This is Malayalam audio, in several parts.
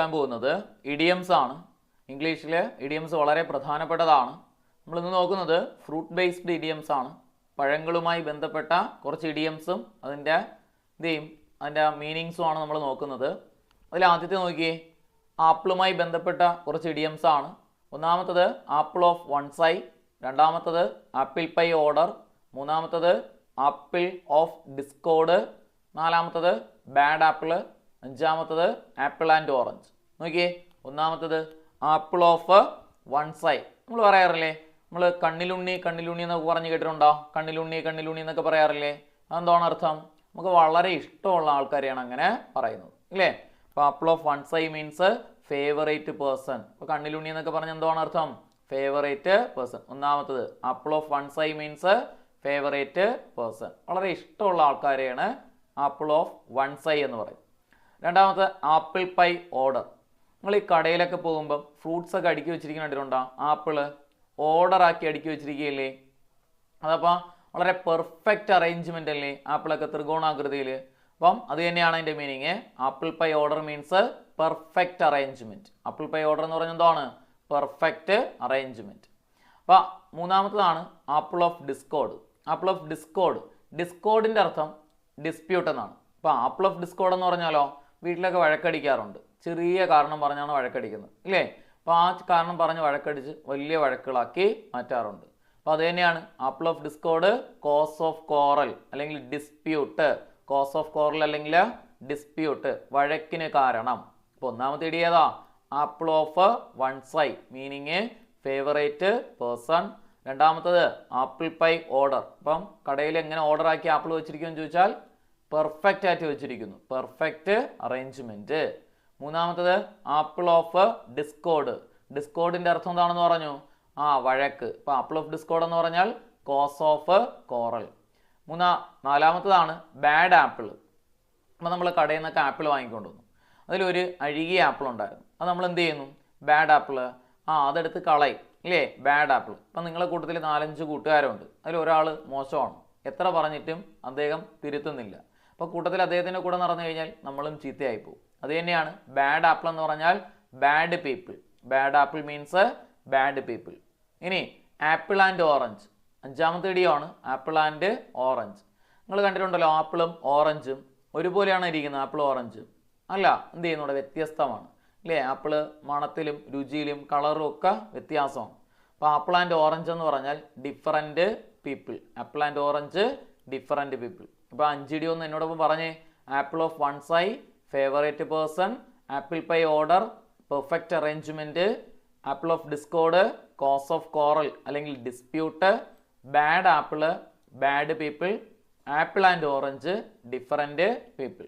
പഠിക്കാൻ പോകുന്നത് ഇഡിയംസ് ആണ്. ഇംഗ്ലീഷിൽ ഇഡിയംസ് വളരെ പ്രധാനപ്പെട്ടതാണ്. നമ്മളിന്ന് നോക്കുന്നത് ഫ്രൂട്ട് ബേസ്ഡ് ഇഡിയംസ് ആണ്. പഴങ്ങളുമായി ബന്ധപ്പെട്ട കുറച്ച് ഇഡിയംസും അതിൻ്റെ മീനിങ്സും ആണ് നമ്മൾ നോക്കുന്നത്. അതിൽ ആദ്യത്തെ നോക്കിയേ, ആപ്പിളുമായി ബന്ധപ്പെട്ട കുറച്ച് ഇഡിയംസ് ആണ്. ഒന്നാമത്തത് ആപ്പിൾ ഓഫ് വൺ സൈ, രണ്ടാമത്തത് ആപ്പിൾ പൈ ഓർഡർ, മൂന്നാമത്തത് ആപ്പിൾ ഓഫ് ഡിസ്കോർഡ്, നാലാമത്തത് ബാഡ് ആപ്പിൾ, അഞ്ചാമത്തത് ആപ്പിൾ ആൻഡ് ഓറഞ്ച്. നോക്കിയേ, ഒന്നാമത്തത് ആപ്പിൾ ഓഫ് വൺ സൈ. നമ്മൾ പറയാറില്ലേ, നമ്മൾ കണ്ണിലുണ്ണി കണ്ണിലുണ്ണി എന്നൊക്കെ പറഞ്ഞ് കേട്ടിട്ടുണ്ടോ? കണ്ണിലുണ്ണി കണ്ണിലുണ്ണി എന്നൊക്കെ പറയാറില്ലേ? അതെന്താണ് അർത്ഥം? നമുക്ക് വളരെ ഇഷ്ടമുള്ള ആൾക്കാരെയാണ് അങ്ങനെ പറയുന്നത്, ഇല്ലേ? അപ്പോൾ apple of one's eye means favourite person. ഇപ്പോൾ കണ്ണിലുണ്ണി എന്നൊക്കെ പറഞ്ഞാൽ എന്താണ് അർത്ഥം? Favourite person. ഒന്നാമത്തത് apple of one's eye means favourite person, വളരെ ഇഷ്ടമുള്ള ആൾക്കാരെയാണ് ആപ്പിൾ ഓഫ് വൺ സൈ എന്ന് പറയും. രണ്ടാമത്തെ ആപ്പിൾ പൈ ഓർഡർ. നിങ്ങൾ ഈ കടയിലൊക്കെ പോകുമ്പോൾ ഫ്രൂട്ട്സ് ഒക്കെ അടുക്കി വെച്ചിരിക്കുന്ന കണ്ടിട്ടുണ്ടോ? ആപ്പിള് ഓർഡർ ആക്കി അടുക്കി വെച്ചിരിക്കുകയല്ലേ? അതപ്പോൾ വളരെ പെർഫെക്റ്റ് അറേഞ്ച്മെന്റ് അല്ലേ? ആപ്പിളൊക്കെ ത്രികോണാകൃതിയിൽ. അപ്പം അത് തന്നെയാണ് അതിൻ്റെ meaning. Apple pie order means perfect arrangement. Apple pie order എന്ന് പറഞ്ഞാൽ എന്താണ്? Perfect arrangement. അപ്പം മൂന്നാമത്തതാണ് apple of discord. Apple of discord, ഡിസ്കോർഡിൻ്റെ അർത്ഥം ഡിസ്പ്യൂട്ട് എന്നാണ്. അപ്പോൾ ആപ്പിൾ ഓഫ് ഡിസ്കോർഡ് എന്ന് പറഞ്ഞാലോ, വീട്ടിലൊക്കെ വഴക്കടിക്കാറുണ്ട്. ചെറിയ കാരണം പറഞ്ഞാണ് വഴക്കടിക്കുന്നത്, ഇല്ലേ? അപ്പോൾ ആ കാരണം പറഞ്ഞ് വഴക്കടിച്ച് വലിയ വഴക്കുകളാക്കി മാറ്റാറുണ്ട്. അപ്പോൾ അത് തന്നെയാണ് apple of discord, cause of quarrel അല്ലെങ്കിൽ ഡിസ്പ്യൂട്ട്. കോസ് ഓഫ് കോറൽ അല്ലെങ്കിൽ ഡിസ്പ്യൂട്ട്, വഴക്കിന് കാരണം. അപ്പോൾ ഒന്നാമത്തെ ഇടി ഏതാ? Apple of one's eye, meaning favourite person. രണ്ടാമത്തത് ആപ്പിൾ പൈ ഓർഡർ. അപ്പം കടയിൽ എങ്ങനെ ഓർഡർ ആക്കി ആപ്പിൾ വെച്ചിരിക്കുമെന്ന് ചോദിച്ചാൽ പെർഫെക്റ്റ് ആയിട്ട് വെച്ചിരിക്കുന്നു, പെർഫെക്റ്റ് അറേഞ്ച്മെന്റ്. മൂന്നാമത്തത് ആപ്പിൾ ഓഫ് ഡിസ്കോർഡ്. ഡിസ്കോർഡിന്റെ അർത്ഥം എന്താണെന്ന് പറഞ്ഞു? വഴക്ക്. അപ്പോൾ ആപ്പിൾ ഓഫ് ഡിസ്കോർഡ് എന്ന് പറഞ്ഞാൽ കോസ് ഓഫ് കോറൽ. നാലാമത്തതാണ് ബാഡ് ആപ്പിൾ. അപ്പോൾ നമ്മൾ കടയിൽ നിന്നൊക്കെ ആപ്പിൾ വാങ്ങിക്കൊണ്ടുവന്നു, അതിലൊരു അഴുകിയ ആപ്പിൾ ഉണ്ടായിരുന്നു. അത് നമ്മൾ എന്ത് ചെയ്യുന്നു? ബാഡ് ആപ്പിൾ, അതെടുത്ത് കളയും, ഇല്ലേ? Bad apple. അപ്പം നിങ്ങളുടെ കൂട്ടത്തിൽ 4-5 കൂട്ടുകാരുണ്ട്, അതിൽ ഒരാൾ മോശമാണ്. എത്ര പറഞ്ഞിട്ടും അദ്ദേഹം തിരുത്തുന്നില്ല. അപ്പോൾ കൂട്ടത്തിൽ അദ്ദേഹത്തിൻ്റെ കൂടെ നടന്നു കഴിഞ്ഞാൽ നമ്മളും ചീത്തയായി പോകും. അത് തന്നെയാണ് ബാഡ് ആപ്പിൾ എന്ന് പറഞ്ഞാൽ bad people. Bad apple means bad people. ഇനി ആപ്പിൾ ആൻഡ് ഓറഞ്ച്, അഞ്ചാമത്തെ ഇടിയാണ് ആപ്പിൾ ആൻഡ് ഓറഞ്ച്. നിങ്ങൾ കണ്ടിട്ടുണ്ടല്ലോ, ആപ്പിളും ഓറഞ്ചും ഒരുപോലെയാണ് ഇരിക്കുന്നത്. ആപ്പിൾ ഓറഞ്ചും അല്ല, എന്ത് ചെയ്യുന്നുണ്ട്? വ്യത്യസ്തമാണ്, ഇല്ലേ? ആപ്പിള് മണത്തിലും രുചിയിലും കളറും ഒക്കെ വ്യത്യാസമാണ്. അപ്പോൾ ആപ്പിൾ ആൻഡ് ഓറഞ്ച് എന്ന് പറഞ്ഞാൽ different people. Apple and orange different people. അപ്പോൾ 5 ഇടി ഒന്ന് എന്നോടൊപ്പം പറഞ്ഞേ. Apple of one's eye, favourite person, apple pie order, perfect arrangement, apple of discord, cause of quarrel അല്ലെങ്കിൽ dispute, bad apple, bad people, apple and orange, different people.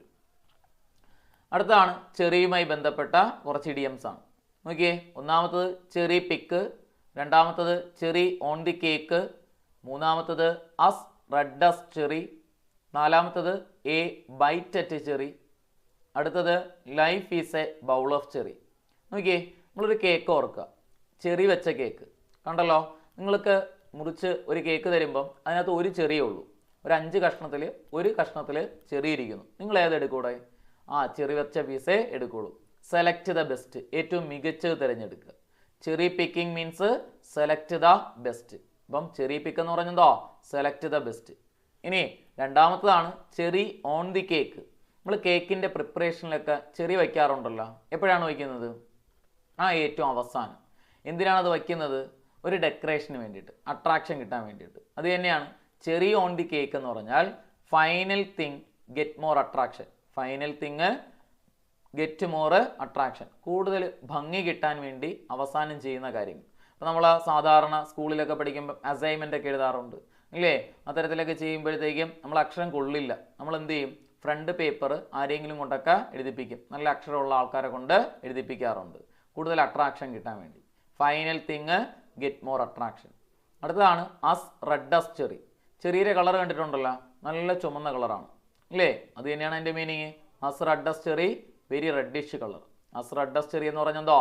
അടുത്താണ് ചെറിയുമായി ബന്ധപ്പെട്ട കുറച്ച് ഇഡിയംസ് ആണ്. നോക്കിയേ, ഒന്നാമത്തത് ചെറി പിക്ക്, രണ്ടാമത്തത് ചെറി ഓൺ ദി കേക്ക്, മൂന്നാമത്തത് അസ് റെഡ് അസ് ചെറി, നാലാമത്തത് എ ബൈറ്റ് അറ്റ് ചെറി, അടുത്തത് life is a bowl of cherry. നോക്കിയേ, നമ്മളൊരു കേക്ക് ഓർക്കുക, ചെറി വെച്ച കേക്ക് കണ്ടല്ലോ. നിങ്ങൾക്ക് മുറിച്ച് ഒരു കേക്ക് തരുമ്പം അതിനകത്ത് ഒരു ചെറിയേ ഉള്ളൂ. ഒരു 5 കഷ്ണത്തിൽ ഒരു കഷ്ണത്തിൽ ചെറി ഇരിക്കുന്നു. നിങ്ങൾ ഏതെടുക്കൂടെ? ചെറി വെച്ച പീസേ എടുക്കുള്ളൂ. സെലക്ട് ദ ബെസ്റ്റ്, ഏറ്റവും മികച്ചത് തിരഞ്ഞെടുക്കുക. Cherry picking means select the best. അപ്പം ചെറി പിക്ക് എന്ന് പറഞ്ഞെന്തോ? Select the best. ഇനി രണ്ടാമത്തതാണ് ചെറി ഓൺ ദി കേക്ക്. നമ്മൾ കേക്കിൻ്റെ പ്രിപ്പറേഷനിലൊക്കെ ചെറി വയ്ക്കാറുണ്ടല്ലോ. എപ്പോഴാണ് വയ്ക്കുന്നത്? ഏറ്റവും അവസാനം. എന്തിനാണത് വയ്ക്കുന്നത്? ഒരു ഡെക്കറേഷന് വേണ്ടിയിട്ട്, അട്രാക്ഷൻ കിട്ടാൻ വേണ്ടിയിട്ട്. അത് തന്നെയാണ് ചെറി ഓൺ ദി കേക്ക് എന്ന് പറഞ്ഞാൽ final thing get more attraction. Final thing get more attraction, കൂടുതൽ ഭംഗി കിട്ടാൻ വേണ്ടി അവസാനം ചെയ്യുന്ന കാര്യങ്ങൾ. അപ്പോൾ നമ്മൾ സാധാരണ സ്കൂളിലൊക്കെ പഠിക്കുമ്പോൾ അസൈൻമെൻ്റ് ഒക്കെ എഴുതാറുണ്ട്, ഇല്ലേ? അത്തരത്തിലൊക്കെ ചെയ്യുമ്പോഴത്തേക്കും നമ്മൾ അക്ഷരം കൊള്ളില്ല. നമ്മൾ എന്ത് ചെയ്യും? ഫ്രണ്ട് പേപ്പർ ആരെങ്കിലും കൊണ്ടൊക്കെ എഴുതിപ്പിക്കും. നല്ല അക്ഷരമുള്ള ആൾക്കാരെ കൊണ്ട് എഴുതിപ്പിക്കാറുണ്ട്, കൂടുതൽ അട്രാക്ഷൻ കിട്ടാൻ വേണ്ടി. Final thing get more attraction. അടുത്തതാണ് അസ് റെഡ് അസ് ചെറി. ചെറിയുടെ കളർ കണ്ടിട്ടുണ്ടല്ലോ, നല്ല ചുമന്ന കളറാണ്, ഇല്ലേ? അത് തന്നെയാണ് അതിൻ്റെ meaning. As red as cherry, very reddish colour. As red as cherry എന്ന് പറഞ്ഞെന്തോ?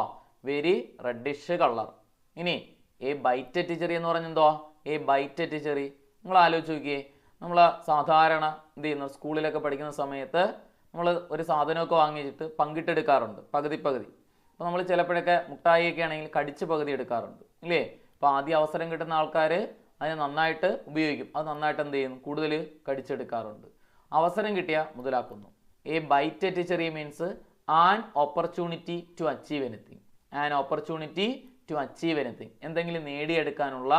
Very reddish colour. ഇനി എ ബൈറ്റ് അറ്റ് ചെറി എന്ന് പറഞ്ഞെന്തോ? A bite at cherry. നിങ്ങൾ ആലോചിച്ച് നോക്കിയേ, നമ്മൾ സാധാരണ എന്ത് ചെയ്യുന്നു? സ്കൂളിലൊക്കെ പഠിക്കുന്ന സമയത്ത് നമ്മൾ ഒരു സാധനമൊക്കെ വാങ്ങിച്ചിട്ട് പങ്കിട്ടെടുക്കാറുണ്ട്, പകുതി പകുതി. അപ്പോൾ നമ്മൾ ചിലപ്പോഴൊക്കെ മുട്ടായിയൊക്കെ ആണെങ്കിൽ കടിച്ച് പകുതി എടുക്കാറുണ്ട് ഇല്ലേ? അപ്പോൾ ആദ്യം അവസരം കിട്ടുന്ന ആൾക്കാർ അതിനെ നന്നായിട്ട് ഉപയോഗിക്കും, അത് നന്നായിട്ട് എന്ത് ചെയ്യും, കൂടുതൽ കടിച്ചെടുക്കാറുണ്ട്. അവസരം കിട്ടിയ മുതലാക്കുന്നു. A bite at cherry means an opportunity to achieve anything. An opportunity to achieve anything, എന്തെങ്കിലും നേടിയെടുക്കാനുള്ള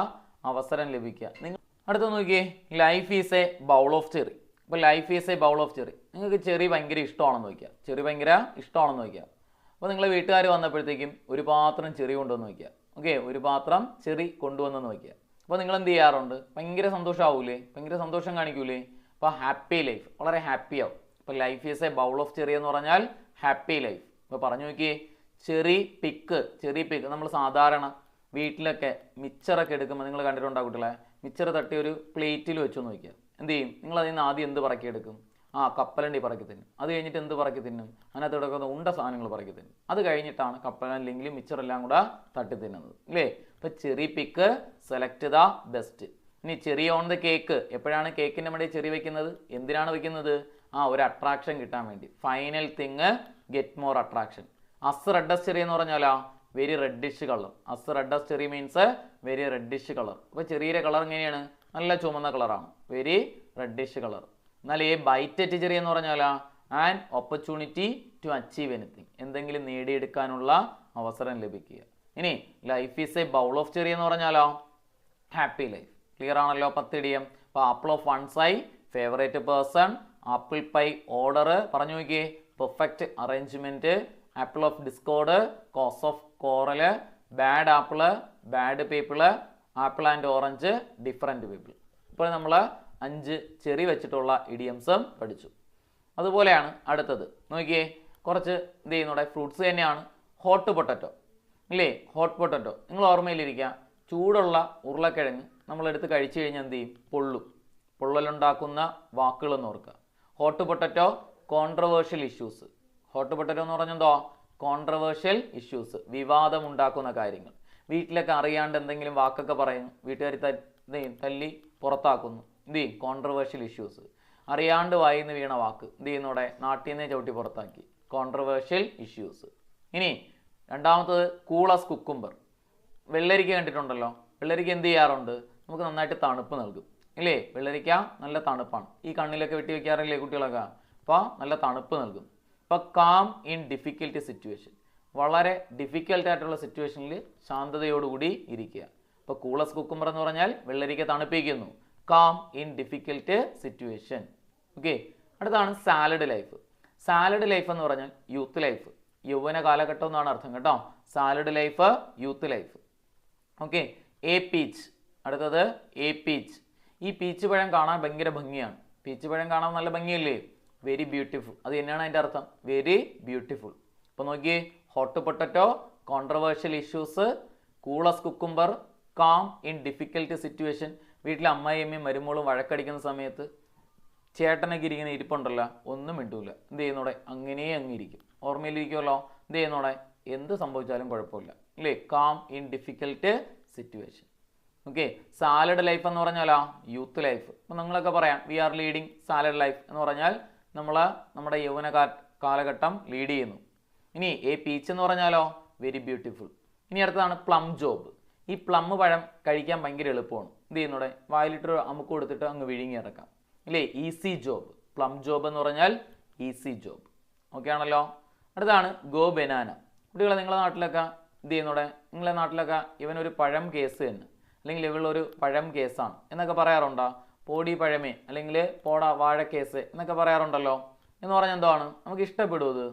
അവസരം ലഭിക്കുക. നിങ്ങൾ അടുത്ത നോക്കിയേ, life is a bowl of cherry. അപ്പോൾ life is a bowl of cherry, നിങ്ങൾക്ക് ചെറി ഭയങ്കര ഇഷ്ടമാണെന്ന് വയ്ക്കുക, ചെറി ഭയങ്കര ഇഷ്ടമാണെന്ന് വയ്ക്കുക. അപ്പോൾ നിങ്ങളെ വീട്ടുകാർ വന്നപ്പോഴത്തേക്കും ഒരു പാത്രം ചെറി കൊണ്ടുവന്ന് വയ്ക്കുക. ഓക്കെ, ഒരു പാത്രം ചെറി കൊണ്ടുവന്നെന്ന് വയ്ക്കുക. അപ്പോൾ നിങ്ങൾ എന്ത് ചെയ്യാറുണ്ട്? ഭയങ്കര സന്തോഷമാവൂലേ? ഭയങ്കര സന്തോഷം കാണിക്കൂലേ? അപ്പോൾ ഹാപ്പി ലൈഫ്, വളരെ ഹാപ്പി ആവും. അപ്പോൾ life is a bowl of cherry എന്ന് പറഞ്ഞാൽ ഹാപ്പി ലൈഫ്. ഇപ്പോൾ പറഞ്ഞു നോക്കിയേ, ചെറി പിക്ക് നമ്മൾ സാധാരണ വീട്ടിലൊക്കെ മിച്ചറൊക്കെ എടുക്കുമ്പോൾ നിങ്ങൾ കണ്ടിട്ടുണ്ടാകും കുട്ടികളെ, മിച്ചർ തട്ടി ഒരു പ്ലേറ്റിൽ വെച്ച് നോക്കിയാൽ എന്ത് ചെയ്യും? നിങ്ങൾ അതിൽ നിന്ന് ആദ്യം എന്ത് പറക്കിയെടുക്കും? കപ്പലണ്ടി പറക്കി തിന്നും. അത് കഴിഞ്ഞിട്ട് എന്ത് പറക്കി തിന്നും? അതിനകത്ത് കിടക്കുന്ന ഉണ്ട സാധനങ്ങൾ പറക്കി തിന്നും. അത് കഴിഞ്ഞിട്ടാണ് കപ്പലല്ലെങ്കിൽ മിച്ചറെല്ലാം കൂടെ തട്ടി തിന്നുന്നത് ഇല്ലേ? അപ്പോൾ cherry pick, select the best. ഇനി ചെറി ഓൺ ദ കേക്ക്, എപ്പോഴാണ് കേക്കിൻ്റെ മടിയിൽ ചെറി വെക്കുന്നത്? എന്തിനാണ് വെക്കുന്നത്? ഒരു അട്രാക്ഷൻ കിട്ടാൻ വേണ്ടി. Final thing get more attraction. As red as cherry എന്ന് പറഞ്ഞാലോ very reddish colour. As red as cherry means very reddish colour. അപ്പോൾ ചെറിയുടെ കളർ എങ്ങനെയാണ്? നല്ല ചുമന്ന കളറാണ്, വെരി റെഡിഷ് കളർ. എന്നാൽ ഈ ബൈറ്റ് അറ്റ് ചെറി എന്ന് പറഞ്ഞാൽ an opportunity to achieve anything, എന്തെങ്കിലും നേടിയെടുക്കാനുള്ള അവസരം ലഭിക്കുക. ഇനി life is a bowl of cherry എന്ന് പറഞ്ഞാലോ ഹാപ്പി ലൈഫ്. ക്ലിയർ ആണല്ലോ? 10 ഇടിയം. അപ്പോൾ apple of one's eye, favourite person, apple pie order, പറഞ്ഞു നോക്കിയേ, perfect arrangement, apple of discord, cause of quarrel, bad apple, bad people, apple and orange, different people. ഇപ്പോൾ നമ്മൾ 5 ചെറി വെച്ചിട്ടുള്ള ഇഡിയംസും പഠിച്ചു. അതുപോലെയാണ് അടുത്തത് നോക്കിയേ, കുറച്ച് എന്ത് ചെയ്യുന്നൂടെ ഫ്രൂട്ട്സ് തന്നെയാണ്. ഹോട്ട് പൊട്ടറ്റോ ഇല്ലേ? ഹോട്ട് പൊട്ടറ്റോ നിങ്ങൾ ഓർമ്മയിലിരിക്കുക, ചൂടുള്ള ഉരുളക്കിഴങ്ങ് നമ്മളെടുത്ത് കഴിച്ചു കഴിഞ്ഞാൽ എന്ത് ചെയ്യും? പൊള്ളും. പൊള്ളലുണ്ടാക്കുന്ന വാക്കുകളെന്ന് ഓർക്കുക. Hot potato controversial issues. Hot potato എന്ന് പറഞ്ഞെന്തോ? കോൺട്രവേഴ്ഷ്യൽ ഇഷ്യൂസ്, വിവാദമുണ്ടാക്കുന്ന കാര്യങ്ങൾ. വീട്ടിലൊക്കെ അറിയാണ്ട് എന്തെങ്കിലും വാക്കൊക്കെ പറയുന്നു, വീട്ടുകാർ തല്ലി പുറത്താക്കുന്നു, എന്ത് ചെയ്യും? Controversial issues. അറിയാണ്ട് വായിന്ന് വീണ വാക്ക് എന്ത് ചെയ്യുന്നൂടെ? നാട്ടിൽ നിന്നേ ചവിട്ടി പുറത്താക്കി, കോൺട്രവേഴ്ഷ്യൽ ഇഷ്യൂസ്. ഇനി രണ്ടാമത്തത് കൂളസ് കുക്കുംബർ. വെള്ളരിക്ക കണ്ടിട്ടുണ്ടല്ലോ? വെള്ളരിക്ക എന്ത് ചെയ്യാറുണ്ട്? നമുക്ക് നന്നായിട്ട് തണുപ്പ് നൽകും ഇല്ലേ? വെള്ളരിക്ക നല്ല തണുപ്പാണ്. ഈ കണ്ണിലൊക്കെ വെട്ടി വെക്കാറില്ലേ കുട്ടികളൊക്കെ? അപ്പോൾ നല്ല തണുപ്പ് നൽകും. അപ്പോൾ കാം ഇൻ ഡിഫിക്കൽട്ട് സിറ്റുവേഷൻ, വളരെ ഡിഫിക്കൽട്ടായിട്ടുള്ള സിറ്റുവേഷനിൽ ശാന്തതയോടുകൂടി ഇരിക്കുക. അപ്പോൾ കൂളസ് കുക്കുംബർ എന്ന് പറഞ്ഞാൽ വെള്ളരിക്ക തണുപ്പിക്കുന്നു. Calm in difficult situation. Okay, അടുത്താണ് സാലഡ് ലൈഫ്. സാലഡ് ലൈഫ് എന്ന് പറഞ്ഞാൽ യൂത്ത് ലൈഫ്, യൗവന കാലഘട്ടം എന്നാണ് അർത്ഥം കേട്ടോ. Salad life, youth life. Okay, a peach. അടുത്തത് എ പീച്ച്. ഈ പീച്ച് പഴം കാണാൻ ഭയങ്കര ഭംഗിയാണ്. പീച്ച് പഴം കാണാൻ നല്ല ഭംഗിയല്ലേ? Very beautiful. അത് തന്നെയാണ് അതിൻ്റെ അർത്ഥം, വെരി ബ്യൂട്ടിഫുൾ. അപ്പോൾ നോക്കിയേ, hot potato, controversial issues, cool as cucumber, calm in difficult situation. വീട്ടിലെ അമ്മായിയമ്മയും മരുമോളും വഴക്കടിക്കുന്ന സമയത്ത് ചേട്ടനൊക്കെ ഇരിക്കുന്ന ഇരിപ്പുണ്ടല്ലോ, ഒന്നും മിണ്ടൂല, എന്ത് ചെയ്യുന്നോടെ? അങ്ങനെ അങ്ങ് ഇരിക്കും. ഓർമ്മയിലിരിക്കുമല്ലോ? എന്ത് ചെയ്യുന്നോടെ? എന്ത് സംഭവിച്ചാലും കുഴപ്പമില്ല ഇല്ലേ? Calm in difficult situation. Okay, salad life എന്ന് പറഞ്ഞാലോ യൂത്ത് ലൈഫ്. അപ്പോൾ നിങ്ങളൊക്കെ പറയാം we are leading salad life എന്ന് പറഞ്ഞാൽ നമ്മൾ നമ്മുടെ യൗവന കാലഘട്ടം ലീഡ് ചെയ്യുന്നു. ഇനി എ പീച്ച് എന്ന് പറഞ്ഞാലോ വെരി ബ്യൂട്ടിഫുൾ. ഇനി അടുത്തതാണ് പ്ലം ജോബ്. ഈ പ്ലം പഴം കഴിക്കാൻ ഭയങ്കര എളുപ്പമാണ്. എന്ത് ചെയ്യുന്നൂടെ? വായിലിട്ട് അമുക്ക് കൊടുത്തിട്ട് അങ്ങ് വിഴുങ്ങി ഇറക്കാം ഇല്ലേ? Easy job. പ്ലം ജോബ് എന്ന് പറഞ്ഞാൽ ഈസി ജോബ്. ഓക്കെ ആണല്ലോ? അടുത്താണ് ഗോ ബനാന. കുട്ടികളെ നിങ്ങളുടെ നാട്ടിലൊക്കെ എന്ത് ചെയ്യുന്നൂടെ? നിങ്ങളുടെ നാട്ടിലൊക്കെ ഇവനൊരു പഴം കേസ് തന്നെ, അല്ലെങ്കിൽ ഇവളൊരു പഴം കേസാണ് എന്നൊക്കെ പറയാറുണ്ടോ? പോടി പഴമേ, അല്ലെങ്കിൽ പോടാ വാഴ കേസ് എന്നൊക്കെ പറയാറുണ്ടല്ലോ. എന്ന് പറഞ്ഞാൽ എന്താണ്? നമുക്ക് ഇഷ്ടപ്പെടുമോ? ഇത്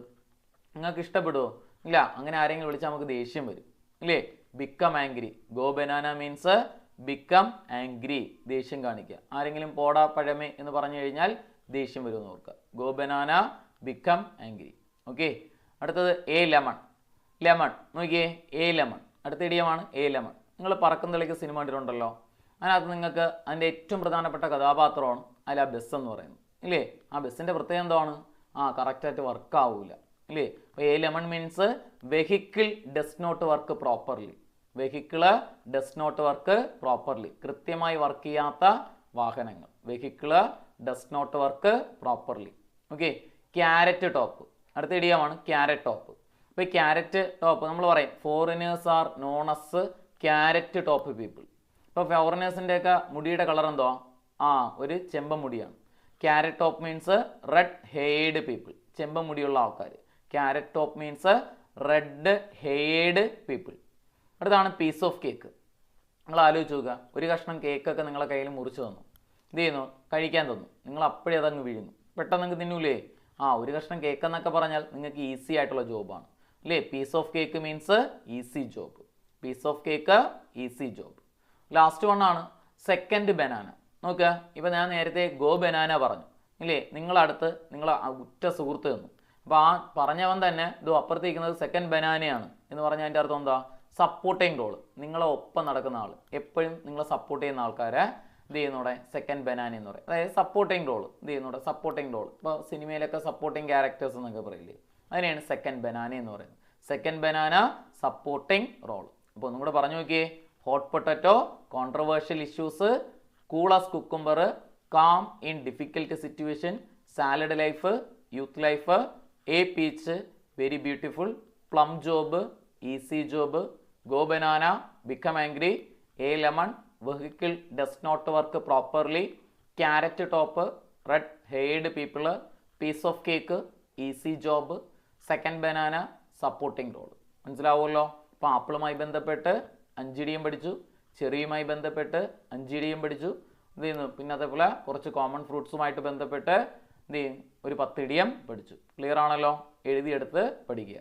നിങ്ങൾക്ക് ഇഷ്ടപ്പെടുമോ? ഇല്ല. അങ്ങനെ ആരെങ്കിലും വിളിച്ചാൽ നമുക്ക് ദേഷ്യം വരും ഇല്ലേ? Become angry. Go banana means become angry, ദേഷ്യം കാണിക്കുക. ആരെങ്കിലും പോടാ പഴമേ എന്ന് പറഞ്ഞു കഴിഞ്ഞാൽ ദേഷ്യം വരുമെന്ന് ഓർക്കുക. Go banana, become angry. Okay, അടുത്തത് എ ലെമൺ. ലെമൺ നോക്കിയേ, എ ലെമൺ. അടുത്ത ഇടിയമാണ് എ ലെമൺ. നിങ്ങൾ പറക്കും തളിക്ക് സിനിമ കണ്ടിട്ടുണ്ടല്ലോ? അതിനകത്ത് നിങ്ങൾക്ക് അതിൻ്റെ ഏറ്റവും പ്രധാനപ്പെട്ട കഥാപാത്രമാണ് അതിൽ ആ ബസ് എന്ന് പറയുന്നത് ഇല്ലേ? ആ ബസ്സിൻ്റെ പ്രത്യേകം എന്താണ്? കറക്റ്റായിട്ട് വർക്ക് ആവില്ല ഇല്ലേ? അപ്പോൾ a lemon means vehicle does not work properly. Vehicle does not work properly, കൃത്യമായി വർക്ക് ചെയ്യാത്ത വാഹനങ്ങൾ. Vehicle does not work properly. Okay, carrot top. അടുത്ത ഇടിയമാണ് ക്യാരറ്റ് ടോപ്പ്. ഇപ്പോൾ ഈ ക്യാരറ്റ് ടോപ്പ് നമ്മൾ പറയും foreigners are known as carrot top people. ഇപ്പോൾ ഫോറിനേഴ്സിൻ്റെയൊക്കെ മുടിയുടെ കളർ എന്തോ ഒരു ചെമ്പമുടിയാണ്. Carrot top means red haired people, ചെമ്പമുടിയുള്ള ആൾക്കാർ. Carrot top means red haired people. അടുത്താണ് പീസ് ഓഫ് കേക്ക്. നിങ്ങൾ ആലോചിച്ച് നോക്കുക, ഒരു കഷ്ണം കേക്കൊക്കെ നിങ്ങളെ കയ്യിൽ മുറിച്ച് തന്നു, എന്ത് ചെയ്യുന്നു? കഴിക്കാൻ തന്നു. നിങ്ങൾ അപ്പോഴേ അതങ്ങ് വീഴുന്നു, പെട്ടെന്ന് നിങ്ങൾക്ക് തിന്നൂലേ? ഒരു കഷ്ണം കേക്ക് എന്നൊക്കെ പറഞ്ഞാൽ നിങ്ങൾക്ക് ഈസി ആയിട്ടുള്ള ജോബാണ് അല്ലേ? Piece of cake means easy job. Piece of cake easy job. Last one ആണ് സെക്കൻഡ് ബനാന. നോക്കുക, ഇപ്പം ഞാൻ നേരത്തെ ഗോ ബനാന പറഞ്ഞു ഇല്ലേ? നിങ്ങളടുത്ത് നിങ്ങളെ ഉറ്റ സുഹൃത്ത് തന്നു. അപ്പോൾ ആ പറഞ്ഞവൻ തന്നെ ഇത് അപ്പുറത്തേക്കുന്നത് സെക്കൻഡ് ബനാനയാണ് എന്ന് പറഞ്ഞാൽ അതിൻ്റെ അർത്ഥം എന്താ? Supporting role. നിങ്ങളെ ഒപ്പം നടക്കുന്ന ആൾ, എപ്പോഴും നിങ്ങളെ സപ്പോർട്ട് ചെയ്യുന്ന ആൾക്കാരെ എന്ത് ചെയ്യുന്നൂടെ? സെക്കൻഡ് ബനാന എന്ന് പറയും. അതായത് സപ്പോർട്ടിങ് റോൾ എന്ത് ചെയ്യുന്നൂടെ? Supporting role. ഇപ്പോൾ സിനിമയിലൊക്കെ സപ്പോർട്ടിങ് ക്യാരക്ടേഴ്സ് എന്നൊക്കെ പറയില്ലേ, അതിനെയാണ് സെക്കൻഡ് ബനാന എന്ന് പറയുന്നത്. Second banana supporting role. അപ്പോൾ ഒന്നും കൂടെ പറഞ്ഞു നോക്കിയേ. Hot potato, controversial issues, cool as cucumber, calm in difficult situation, salad life, youth life, a peach, very beautiful, plum job, easy job, go banana, become angry, a lemon, vehicle does not work properly, carrot top, red haired people, piece of cake, easy job, second banana, supporting role. മനസ്സിലാവുമല്ലോ? അപ്പോൾ ആപ്പിളുമായി ബന്ധപ്പെട്ട് 5 ഇഡിയം പഠിച്ചു, ചെറിയുമായി ബന്ധപ്പെട്ട് 5 ഇഡിയം പഠിച്ചു. എന്ത് ചെയ്യുന്നു? പിന്നെ അതേപോലെ കുറച്ച് കോമൺ ഫ്രൂട്ട്സുമായിട്ട് ബന്ധപ്പെട്ട് എന്ത് ചെയ്യും? ഒരു 10 ഇഡിയം പഠിച്ചു. ക്ലിയർ ആണല്ലോ? എഴുതിയെടുത്ത് പഠിക്കുക.